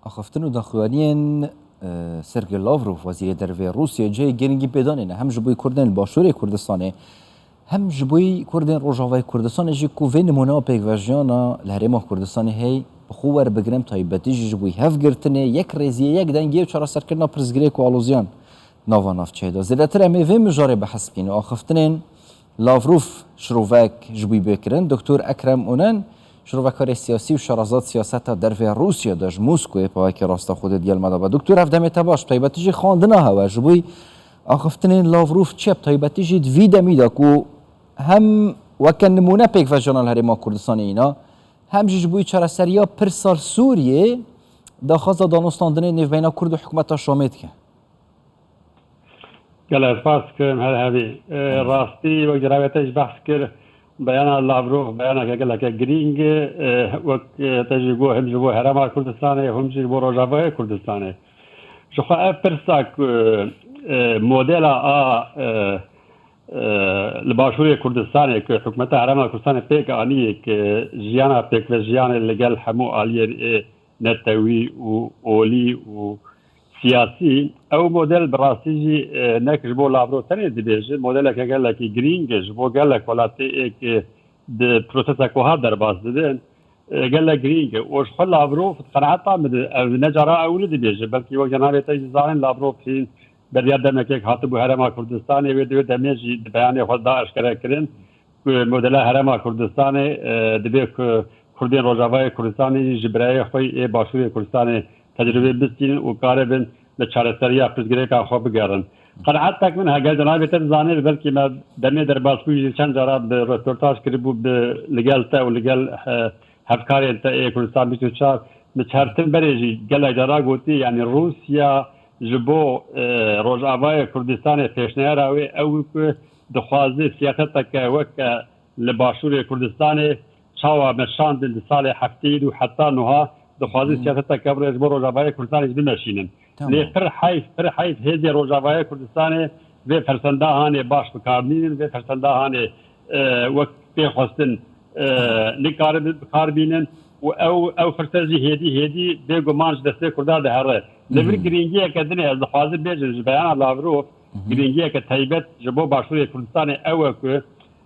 آخفتن و داخوانین سرگی لاوروف وزیر دروی روسیه جای گرینگی بدانه هم جبوی کردن باشوری کردستانه هم جبوی کردن روجاوی کردستانه جی کوی نمونه پیک وجیانا لهرما کردستانه هی بخور بگرم تایبتی جبوی هف گرتنه یک رزیه یک دنگی و چرا سرکرنا پرزگری کو آلوزیان نواناف چیدا زیادتر امی وی مجاره بحثبین و آخفتنین لاوروف شروفک جبوی بکرن دکتر اکرم اونن شروفکار سیاسی و شرازات سیاست در روسیه داشت موسکو پای که راستا خود دیال مدابا دکتر افدم تباش تایبتیجی خواندنه ها و جبوی آخفتنین لاوروف چپ تایبتیجی دویده میده کو هم وکن نمونه پیک و جانال هرما کردستان اینا هم جبوی چرا سریا پر سال سوریه داخوازا دانستاندنه نیو بینا کرد و حکومت شامید که گله سپاس کردم هر همی راستی و جراویتش بحث کرد بیان لاوروف بیان که گله که گرینگ وقت تجربه هم جبو هرما کردستانه هم جبو روجاوی کردستانه شخصا افرساک مدل لباشوری کردستانه که حکومت هرما کردستانه پیک آنیه که جیانا پیک و جیان لگل همو آلیه نتوی و اولی و سیاسی او مدل براستی نکش بو لاوروف تنی دیبیجه مدل که گله که گرینگش بو گله کولاتی که د پروسس کوها در باز دادن گله گرینگ اوش خل لاوروف قناعتا مد نجارا اول دیبیجه بلکه و جناب تجزان لاوروف فين بریاد دمک خاطب هرما کردستان و دمیجی بیان خود داعش کرن مدل هرما کردستان دبی کردین روجاوی کردستان جبرای خوی باشوری کردستان تجربه بسین و کاربن لچارسریا پرزگری که خواب بگردن قناعت تک من هگل جناب تجزان بلکه ما دمی در باسکوی چند جارا به رپورتاج کردبو به لگل تا و لگل هفکاری تا کردستان 24 مچارتن بریجی گله جارا گوتی یعنی روسیا جبو روجاوی کردستان پیشنهاد راوی او که دخوازی سیاست که وک لباشور کردستان چاوا مشاندن سال هفتید و حتی نها دخوازی سیاست که برای جبو روجاوی کردستان بمشینن لی پر حیف هیزی روجاوی کردستان و فرسنده هانه باش بکاربینن و فرسنده هانه وک پیخواستن بکاربینن و او فرسنجی هدی بگمانش دسته کردار ده هره لبر گرینگیه که دنیا از خواهد بیجن بیان لاوروف گرینگیه که تایبت جبو باشوری کردستان اوه که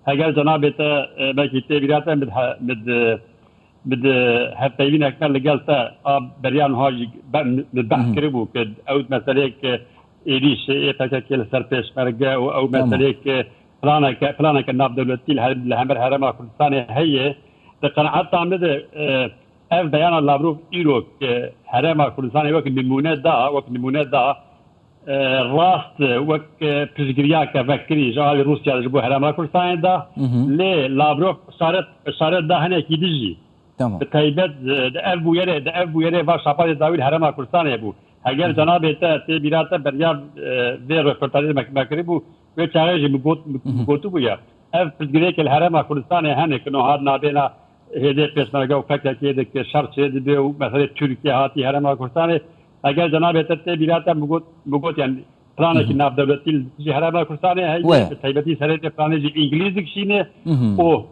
اگر جناب تا مکی تبیراتا مد هفتایبین اکمل لگل تا بریان هاجی بحث کربو که او مسئله که ایریش ایتا که سر پیش مرگه او مسئله که فلانا که ناب دولتی لهمبر هرما کردستان هیه قناعت عمده اف بیان لاوروف ایرو که هرما کردستان وقت نمونه دا راست وقت پرزگریا که فکری جواب روسیا جبو هرما کردستان دا لی لاوروف اشارت دا هنه کی دیجی به تایبت اف بویره و شاپاد داویل هرما کردستان بو اگر جناب تا بیراتا بریا و رپورتاج مکری بو و چاره مگوتو بویا اف پرزگریا که هرما کردستان هنه که نهاد نابینا هده پیشمرگه و فکر که که شرط شده به مثلا ترکیه هاتی هرما کردستان اگر جناب تبیراتا مگوت یعنی پلانه که ناف دولتی هرما کردستان هی تایبتی سرت پلانه انگلیسی کشینه و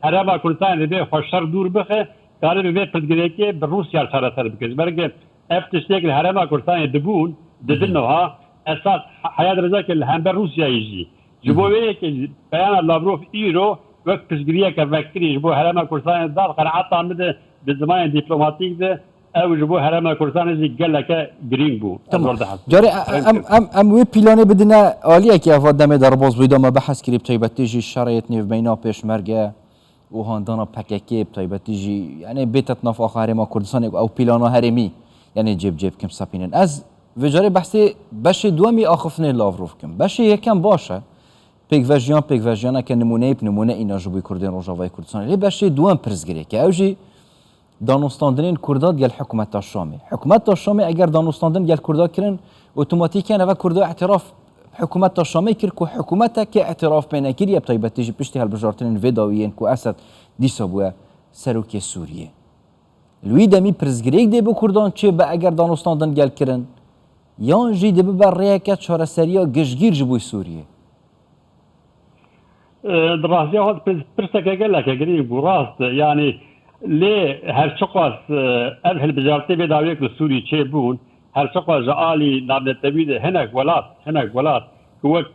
هرما کردستان به خوشر دور بخه کاری به پرزگری که به روسیا سره سر بکشه برای افتشتی که هرما کردستان دبون دبنها اساس حیات رضا که هم به روسیا یجی جبوی که بیان لاوروف ایرو وقت پرزگریه که وکری جبو هرما کردستان دار قناعت عمده به زمان دیپلماتیک ده او جبو هرما کردستان زی گله که گرینگ بو جاری ام وی پیلانه بدنا عالیه که افاد دم در باز بیدا ما بحث کریب تایبتیجی شرایط نیو بینا پیشمرگه و هاندانا پککی تایبتیجی یعنی بیتت ناف آخر هرما کردستان او پیلانا هرمی یعنی جب کم سپینن از وجاره بحثی بشه دومی آخفن لاوروف کم بشه یکم باشه پیک وژیان که نمونه اینا جبوی کردین روجاوی کردستان لی بشه دوام پرزگری که اوجی دانستاندنین کردات گل حکومت شامی اگر دانستاندن گل کردات کرن اتوماتیکا و کردا اعتراف حکومت شامی کرد که حکومت که اعتراف بین کری ابتای بتیجی پشتی هالبجارتنین ویداویین که اسد دیسا بوه سروک سوریه لوی دمی پرزگری دی بو کردان چه با اگر دانستاندن گل کرن یان جی دی ببر ریاکت چهار سریا گشگیر جبوی سوریه دراستی هات پرسته که گله که گرینگ بو راست یعنی لي هرشقاس أهل بجارتي بداويك لسوري تشيبون هرشقاس جالي نابل التبيد هناك ولات كوك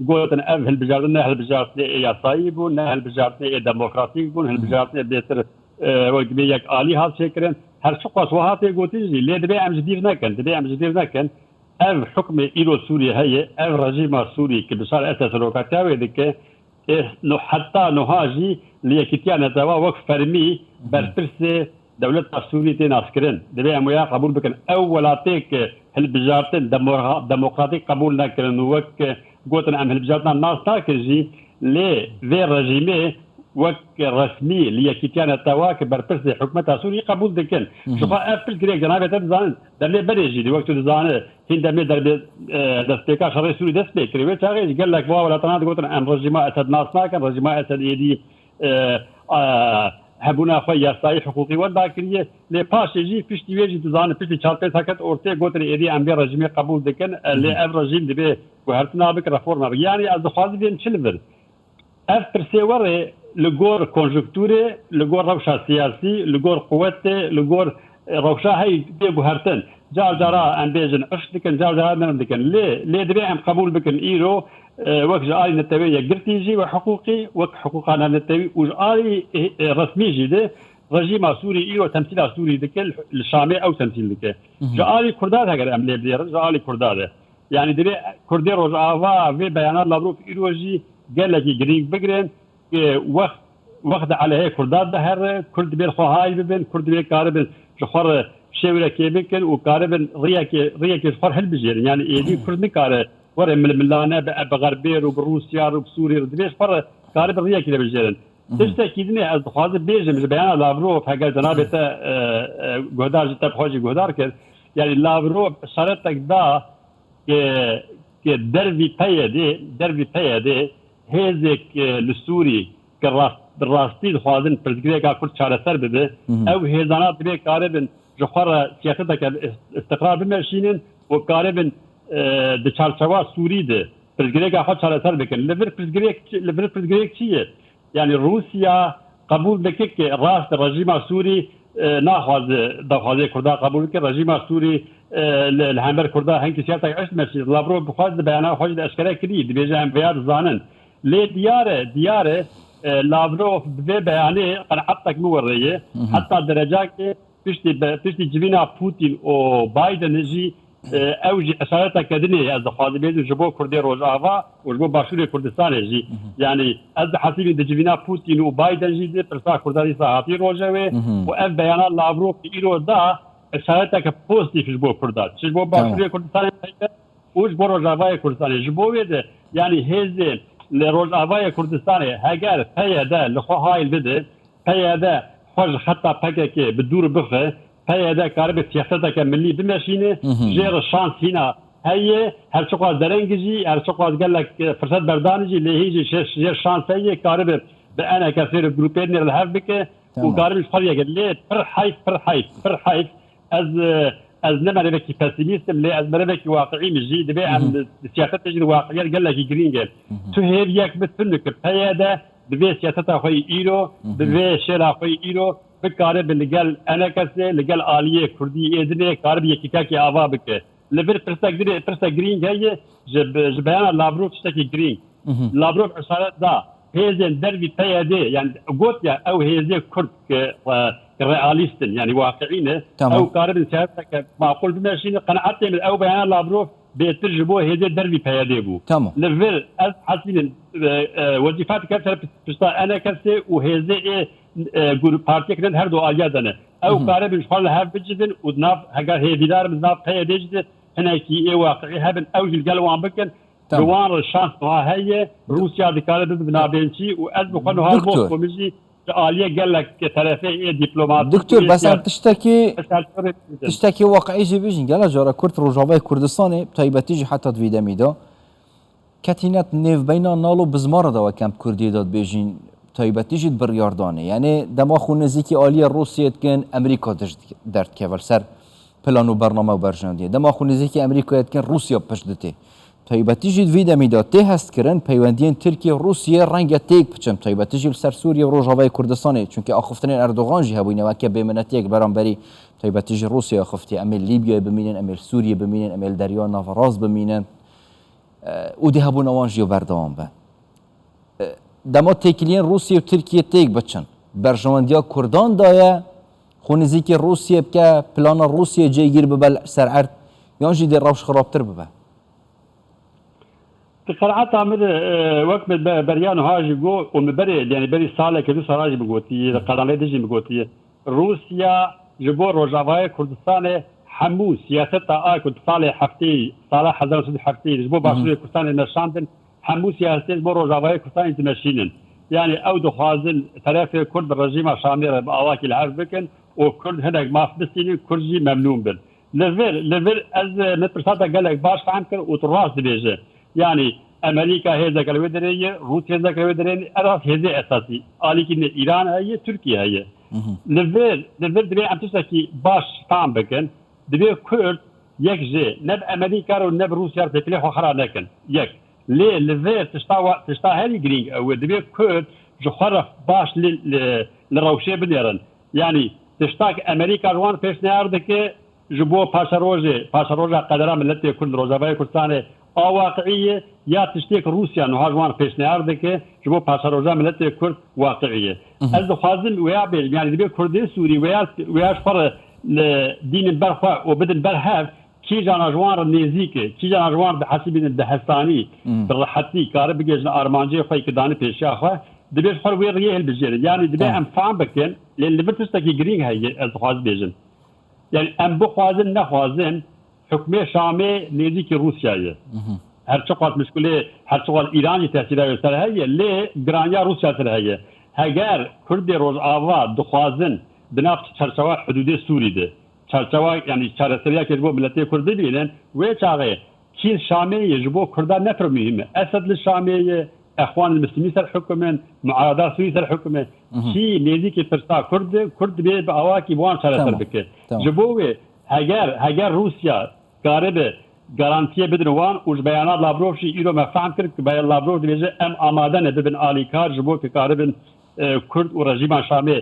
قولت أهل بجارتنا أهل بجارتي يا صايبون أهل بجارتي ديمقراطيكون أهل بجارتي بيتر وقبيك آلي هات شكرن هرشقاس وهاتي قلت لي دبي أم جدير نكن اف حكم ايرو سوريا هي اف رجيم سوري كبشار اساس روكاتاوي دك انه حتى نهاجي ليكتيانا دوا وقف فرمي بربرس دولة سوريا تناسكرن دبي امويا قبول بكن اولاتيك هالبجارتين ديمقراطيك قبول نكرن وك قوتن ام هالبجارتنا الناس تاكجي لي في رجيمي وك رسمي ليكتيانا تواك بربرس حكومة سوريا قبول دكن شوف ابل جريك جنابه تزان درلي بريجي دي وقت تزان هندمي دربي دستيكا شرعي سوري دستيك ريوي تاغي قال لك ولا تناد قلت ان رجيما اسد ناسنا كان رجيما اسد يدي هبونا خويا صاي حقوقي والباكريه لي باش يجي فيش تيجي تزان فيش تشالتي ساكت اورتي قلت يدي ام بي رجيمي قبول دكن لي اب رجيم دبي وهرتنا بك رفورما يعني از خاص بين شلفر اف برسيوري لغور كونجكتوري لغور روشا سياسي لغور قوتي لغور روشا هي بيجو هرتن جارجارا ام بيجن اشتكن جارجارا من دكن ليه دبي ام قبول بكن ايرو وك جاري نتوي قرتيجي وحقوقي وك حقوقنا نتوي وجاري رسمي جدي رجيم سوري ايرو تمثيل سوري دكل الشامي او تمثيل دك جاري كرداد هاجر ام ليه بدير جاري كرداد يعني دبي كردي روجافا في بيانات لابروف ايروجي قال لك جرين بقرن وقت على هيك كرداد بهر كرد بين خواهاي ببن كرد بين كاربن شخر شاورة كيبكن وكاربن رياك شخر هالبجير يعني يدي كرد نكاره ورا من ملانا بغربير وبروسيا وبسوريا ودبيش فر كاربن رياك بجيرن تشتكيدني از خاطر بيجم بيان لافروف حاجه جنابته غدار جت بخوجي غدار كر يعني لافروف شرطك دا که دربی پیاده هزک لسوری که راستی خوازن پرزگریگا کرد چاره سر بده او هزانات به کاربن جخور سیاست که استقرار بمرشینن و کاربن د چارچوا سوری ده پرزگریگا خود چاره سر بکن لبر پرزگریگ چیه یعنی روسیا قبول بکه که راست رژیم سوری ناخذ دخوازه کرده قبول که رژیم سوری الهمبر کرده هنگ سیاست عشت مشی لابرو بخواست بیانات خود اشکره کردی بیجه هم بیاد زانن لی دیاره لابروف به بیانه قناعتك موريه حتى درجات تشتي جبينا بوتين و بايدن جي اوجي اشارتك كدني از خاطبين جبو كردي روجافا وجبو باشوري كردستان جي يعني از حسيب جبينا بوتين و بايدن جي دي برسا كرداري صحافي روجاوي و اف بيانات لابروف ايرو دا اشارتك بوزيتيف جبو كردات جبو باشوري كردستان وجبو روجافا كردستان جبو ويد يعني هزه لروجافای کردستان هگر پیاده لخواهای بده پیاده خوش خطا پکه به دور بخه پیاده کارب سیاست که ملی بمشینه جیر شانس هینا هی هر چقدر درنگی هر چقدر قال لك فرصت بردانجی لهیجی جیر شانس هی کارب به انا کثیر گروپین الهف بکه و کارب خالیه قال لي پر حیف از نمره بکی پسیمیستم لی از نمره بکی واقعی مجید به ام سیاست تجید واقعیت قال لك گرینگل تو هیب یک بتفنک پیاده به سیاست خوی ایرو به شرع خوی ایرو بکاره به لگل انا کسی لگل آلیه کردی ادنه کارب یکی که آوا بکه لبر پرسا گرینگ هیه جبیان لابروف تشتکی گرینگ لابروف اشارت دا هیزن دربی پیاده يعني قلت يا او هيزي كرد رياليستن يعني واقعين او قارب سياستك معقول بماشين قناعتي من او بيان لابروف بيترجموا هيزي دربي بيادي بو لفل حاسين وظيفات كثر بستا انا كسي وهيزي جروب بارتي كن هر دو ايادنا او قارب شغل هاف بجدن ودناف هاجر هي ديدار بزاف بيادي جد هنا كي واقعي هبن او القلوان بكن دوار الشانس هي روسيا ذكرت بنابنشي وأزم خنوا هالبوك ومجي عالية قال لك طرفي دبلومات دكتور بس أنت تشتكي واقعي جي بيجين قال جارا كرد روجافای كردستاني تايبتيجي حتى تفيدا ميدا كتينات نيف بينا نالو بزمارة دوا كامب كردي داد بيجين تايبتيجي بريارداني يعني دماغو نزيكي عالية روسيا كان أمريكا درد كيفال سر بلانو برنامه وبرجاندية دماغو نزيكي أمريكا كان روسيا بشدتي تایبەتیژی دوی دەمیدا تێ هەستکردن پەیوەندیان ترکیە رووسیە ڕەنگە تێک بچن تایبەتیژی لەسەر سووریە و ڕۆژاوای کوردستانی چونکە ئاخفتنێن ئەردۆغانژی هەبووینەوەکە بێمنەتێک بەرامبەری تایبەتیژی رووسیا ئاخفتی ئەمێ لیبیای بمینن ئەمێ سووریە بمینن ئەمێ دەریا ناڤڕاست بمینن و دی هەبوونەوانژی و بەردەوام بە دەما تێکیلیان رووسیا و ترکیە تێک بچن بەرژەوەندیا کورداندایە خۆ نزیکی رووسیە بکە پلانە رووسیە جێگیر ببە سەر ئەرد یانژی دێ ڕەوش خراپتر ببە قرعت عمر وقت بريان هاجي جو ومبري يعني بري صالح كدو سراج بقوتي قرانه دجي بقوتي روسيا جبور روجافاي كردستان حمو سياسه كنت صالح حفتي صالح حزر سود حفتي جبور باشوي كردستان نشاندن حمو سياسه جبور روجافاي كردستان تمشينن يعني او دخازن طرف كرد الرجيم شامل باواكي الحرب بكن وكرد هناك ما فلسطيني كرجي ممنون بن ليفر از نترساتا قال لك باش فهم كر وتراس بيجي يعني امريكا هي ذكر ودريه روسيا ذكر ودريه اراس هي اساسي لكن ايران هي تركيا هي ليفر دري ام تسكي باش فهم بكن دبي كرد يكجي نب امريكا ونب روسيا بكله خرا لكن يك لي ليفر تشتا هذه جرينج او دبي كرد جخرف باش للروشي بنيرن يعني تشتاك امريكا روان فيش ناردك جبو باشروجه قدرا ملتي كل روزافاي كردستان واقعيه يا تشتيك روسيا نهاجوان بيشنهار دكه جبو باشروجه ملتي كرد واقعيه از خازن ويا يعني دبي كردي سوري ويا فر دين برخوا وبدن برهاف كي جانا جوان نيزيكي كي جانا جوان بحسب الدهستاني بالراحتي كارب جيجنا ارمانجي فايك داني بيشاخه دبي فر ويا ريه البجير يعني دبي ام فام بكن لان بتستكي جرين هي از خاز بيجن يعني ام بخوازن نخوازن حكمه شامي نزيك روسيا هر چقدر مشكله هر چقدر ايراني تاثير يسر هي لي جرانيا روسيا سر هي هاجر كرد روز آوا دخوازن بنفس چرچوا حدود سوري ده چرچوا يعني چرسريا كجبو ملتي كرد بينن وچاغه كي شامي يجبو كردا نفر مهم اسد الشامي اخوان المسلمين سر حكمن معارضه سوري سر حكمن كي نزيك ترسا كرد بي باواكي بوان چرسر بك جبو هاجر روسيا قارب garantiye بدن وان وج بيانات لابروف شي ايرو ما فهم كرت بيان لابروف دبيجه ام امادن ببن الي كار جبو كاربن كرد ورجيم شامي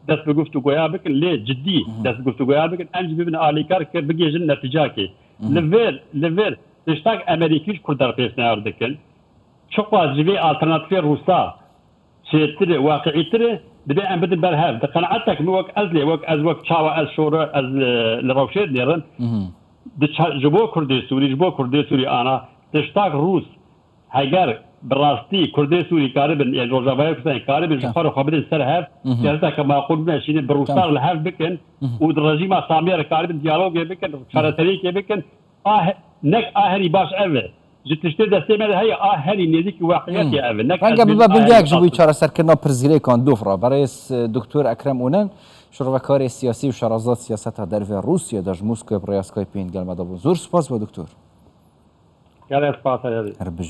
دس بگفتو گویا بکن لی جدی دس بگفتو گویا بکن انج ببن الي كار كر بگيجن نتیجه کی ليفر تشتاق امريكيش كردار بيسنا اردكن çok vazife alternatif Rus'a şeytire واقعيتire دبي ام بدن برهاب قناعتك مو وقت ازلي وقت از وقت شاوا از شورا از لروشيد نيرن جبو كردي سوري انا تشتاق روس هاجر براستي كردي سوري قاربن يعني روجافاي كسان قاربن جفر خبر السر هاف جلسه كما قلنا شيء بروسار الهاف بكن والرجيم سامير قاربن ديالوج بكن شرطريك بكن نك اهري باش اول جتشتي دستمر هي اهري نزيك واقعيات يا اول نك رنگا ببا بنگاك جبوی چاره سرکرنا پرزگیری کان دوفرا برای دکتر اکرم اونن شروعکار سیاسی و شرازات سیاست در روسیه در موسکو برای اسکایپین گلمه دابون زور سپاس با دکتر گله سپاس هر بج